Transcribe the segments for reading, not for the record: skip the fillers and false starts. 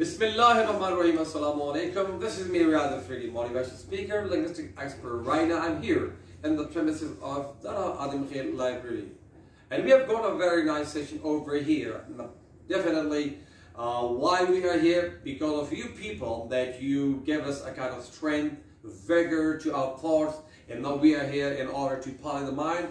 Bismillahirrahmanirrahim. Assalamu alaikum. This is me, Riyaz, Afridi, motivation speaker, linguistic expert. Right now, I'm here in the premises of Darra Adam khel library, and we have got a very nice session over here. Definitely, why we are here? Because of you people, that you give us a kind of strength, vigor to our thoughts, and now we are here in order to polish the mind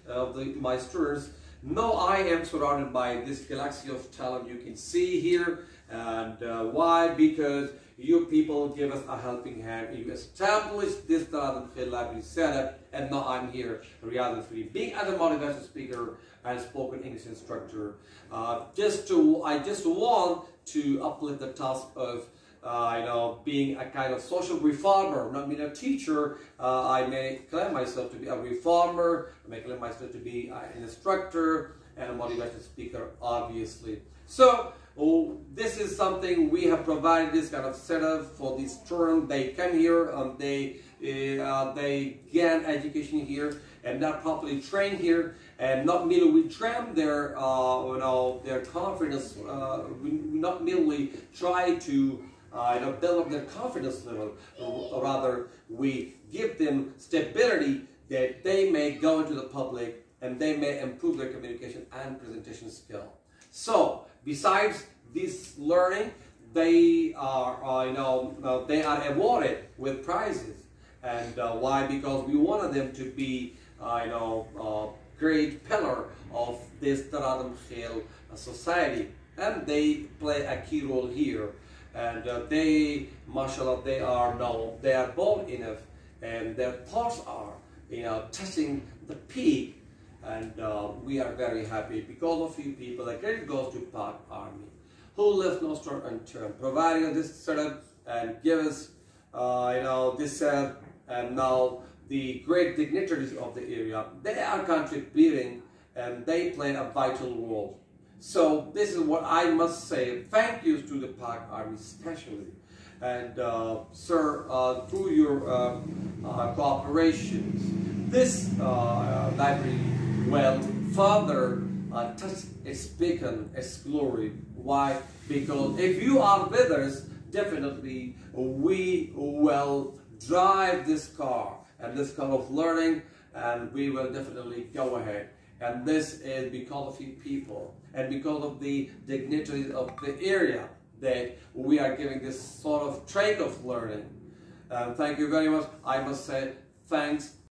of my students. Now I am surrounded by this galaxy of talent you can see here. And why? Because you people give us a helping hand. You established this Darra Adam khel library setup, and now I'm here, Riyaz Afridi, being as a motivational speaker and spoken English instructor. I just want to uplift the task of being a kind of social reformer, not being a teacher. I may claim myself to be a reformer. I may claim myself to be an instructor and a motivational speaker, obviously. So this is something we have provided, this kind of setup for these students. They come here and they gain education here, and they're properly trained here. And not merely we train their their confidence. We not merely try to build up their confidence level. Rather, we give them stability that they may go into the public and they may improve their communication and presentation skill. So, besides this learning, they are they are awarded with prizes. And why? Because we wanted them to be great pillar of this Darra Adam khel society, and they play a key role here. And they, mashallah, they are bold enough, and their thoughts are touching the peak. And we are very happy because of you people. The credit goes to Pak Army, who left no stone unturned, providing this setup and give us this setup. And now the great dignitaries of the area, they are contributing and they play a vital role. So this is what I must say. Thank you to the Pak Army especially. And sir, through your cooperation, this library will further touch its beacon, its glory. Why? Because if you are with us, definitely we will drive this car and this kind of learning, and we will definitely go ahead. And this is because of you people and because of the dignitaries of the area that we are giving this sort of trait of learning. Thank you very much. I must say thanks